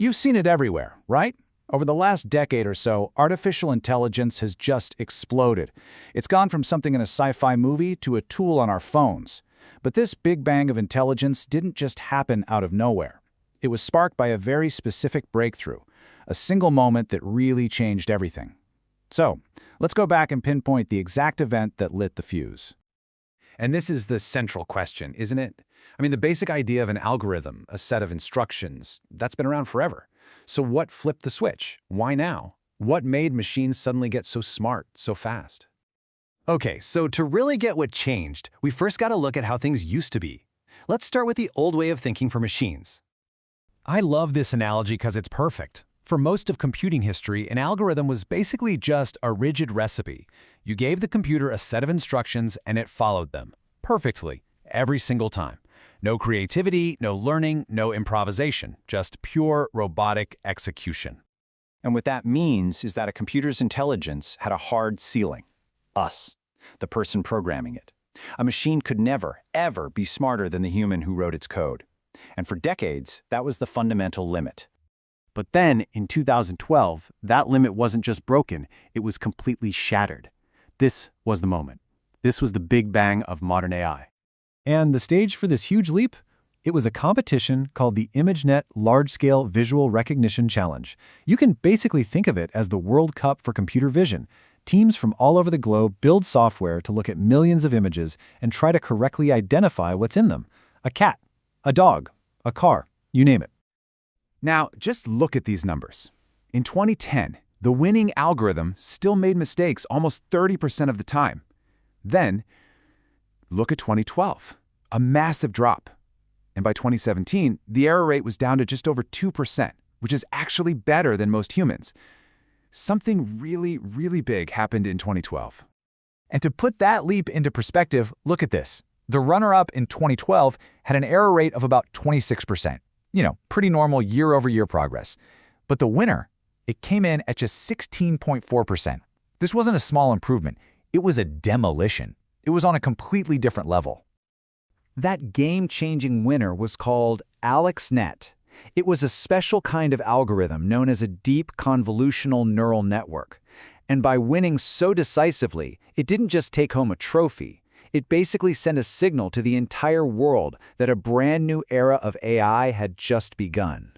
You've seen it everywhere, right? Over the last decade or so, artificial intelligence has just exploded. It's gone from something in a sci-fi movie to a tool on our phones. But this big bang of intelligence didn't just happen out of nowhere. It was sparked by a very specific breakthrough, a single moment that really changed everything. So, let's go back and pinpoint the exact event that lit the fuse. And this is the central question, isn't it? I mean, the basic idea of an algorithm, a set of instructions, that's been around forever. So what flipped the switch? Why now? What made machines suddenly get so smart, so fast? Okay, so to really get what changed, we first got to look at how things used to be. Let's start with the old way of thinking for machines. I love this analogy because it's perfect. For most of computing history, an algorithm was basically just a rigid recipe. You gave the computer a set of instructions and it followed them perfectly, every single time. No creativity, no learning, no improvisation, just pure robotic execution. And what that means is that a computer's intelligence had a hard ceiling. Us, the person programming it. A machine could never, ever be smarter than the human who wrote its code. And for decades, that was the fundamental limit. But then, in 2012, that limit wasn't just broken, it was completely shattered. This was the moment. This was the big bang of modern AI. And the stage for this huge leap? It was a competition called the ImageNet Large-Scale Visual Recognition Challenge. You can basically think of it as the World Cup for computer vision. Teams from all over the globe build software to look at millions of images and try to correctly identify what's in them. A cat, a dog, a car, you name it. Now, just look at these numbers. In 2010, the winning algorithm still made mistakes almost 30% of the time. Then, look at 2012, a massive drop. And by 2017, the error rate was down to just over 2%, which is actually better than most humans. Something really, really big happened in 2012. And to put that leap into perspective, look at this. The runner-up in 2012 had an error rate of about 26%. Pretty normal year-over-year progress. But the winner, it came in at just 16.4%. This wasn't a small improvement. It was a demolition. It was on a completely different level. That game-changing winner was called AlexNet. It was a special kind of algorithm known as a deep convolutional neural network. And by winning so decisively, it didn't just take home a trophy. It basically sent a signal to the entire world that a brand new era of AI had just begun.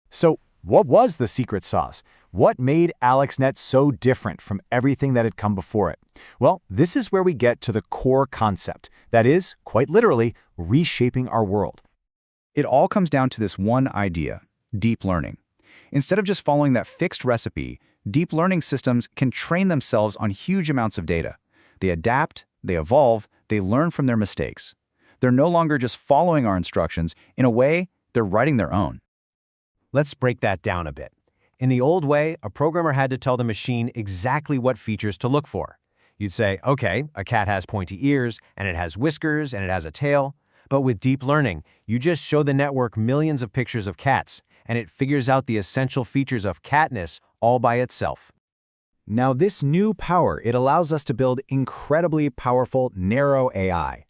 So, what was the secret sauce? What made AlexNet so different from everything that had come before it? Well, this is where we get to the core concept. That is, quite literally, reshaping our world. It all comes down to this one idea: deep learning. Instead of just following that fixed recipe, deep learning systems can train themselves on huge amounts of data. They adapt, they evolve, they learn from their mistakes. They're no longer just following our instructions. In a way, they're writing their own. Let's break that down a bit. In the old way, a programmer had to tell the machine exactly what features to look for. You'd say, okay, a cat has pointy ears, and it has whiskers, and it has a tail. But with deep learning, you just show the network millions of pictures of cats, and it figures out the essential features of catness all by itself. Now this new power, it allows us to build incredibly powerful, narrow AI.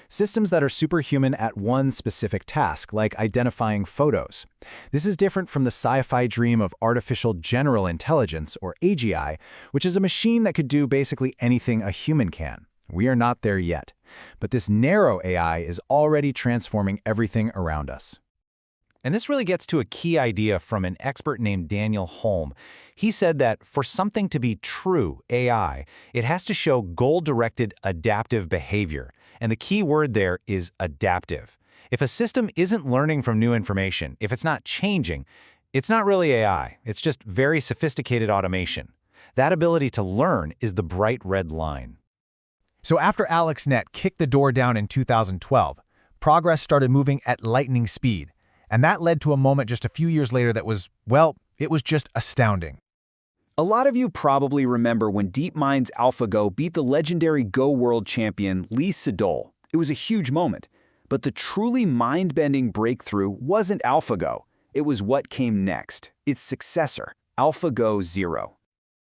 Systems that are superhuman at one specific task, like identifying photos. This is different from the sci-fi dream of artificial general intelligence, or AGI, which is a machine that could do basically anything a human can. We are not there yet. But this narrow AI is already transforming everything around us. And this really gets to a key idea from an expert named Daniel Holm. He said that for something to be true AI, it has to show goal-directed adaptive behavior. And the key word there is adaptive. If a system isn't learning from new information, if it's not changing, it's not really AI. It's just very sophisticated automation. That ability to learn is the bright red line. So after AlexNet kicked the door down in 2012, progress started moving at lightning speed. And that led to a moment just a few years later that was, well, it was just astounding. A lot of you probably remember when DeepMind's AlphaGo beat the legendary Go world champion Lee Sedol. It was a huge moment. But the truly mind-bending breakthrough wasn't AlphaGo. It was what came next, its successor, AlphaGo Zero.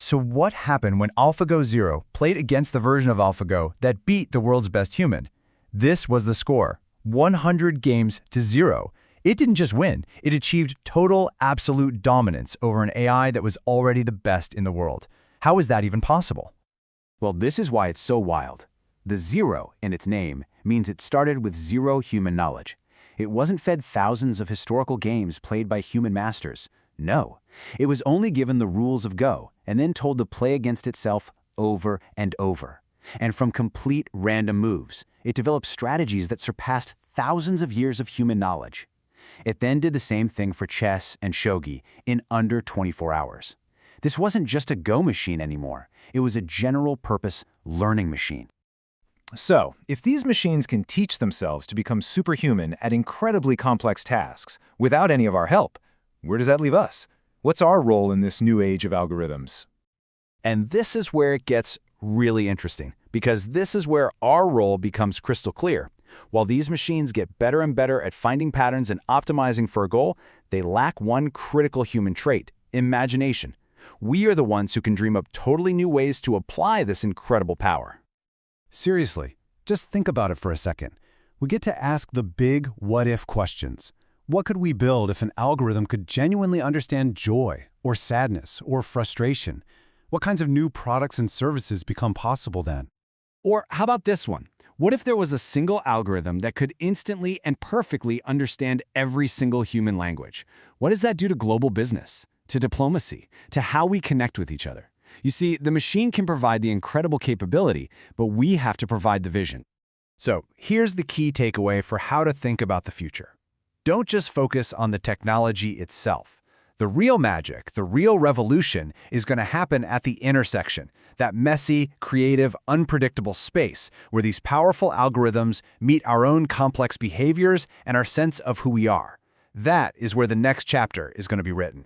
So what happened when AlphaGo Zero played against the version of AlphaGo that beat the world's best human? This was the score, 100 games to 0. It didn't just win, it achieved total, absolute dominance over an AI that was already the best in the world. How is that even possible? Well, this is why it's so wild. The zero in its name means it started with zero human knowledge. It wasn't fed thousands of historical games played by human masters. No, it was only given the rules of Go and then told to play against itself over and over. And from complete random moves, it developed strategies that surpassed thousands of years of human knowledge. It then did the same thing for chess and shogi in under 24 hours. This wasn't just a Go machine anymore. It was a general-purpose learning machine. So, if these machines can teach themselves to become superhuman at incredibly complex tasks without any of our help, where does that leave us? What's our role in this new age of algorithms? And this is where it gets really interesting, because this is where our role becomes crystal clear. While these machines get better and better at finding patterns and optimizing for a goal, they lack one critical human trait: imagination. We are the ones who can dream up totally new ways to apply this incredible power. Seriously, just think about it for a second. We get to ask the big what-if questions. What could we build if an algorithm could genuinely understand joy, or sadness, or frustration? What kinds of new products and services become possible then? Or how about this one? What if there was a single algorithm that could instantly and perfectly understand every single human language? What does that do to global business, to diplomacy, to how we connect with each other? You see, the machine can provide the incredible capability, but we have to provide the vision. So here's the key takeaway for how to think about the future. Don't just focus on the technology itself. The real magic, the real revolution, is going to happen at the intersection, that messy, creative, unpredictable space where these powerful algorithms meet our own complex behaviors and our sense of who we are. That is where the next chapter is going to be written.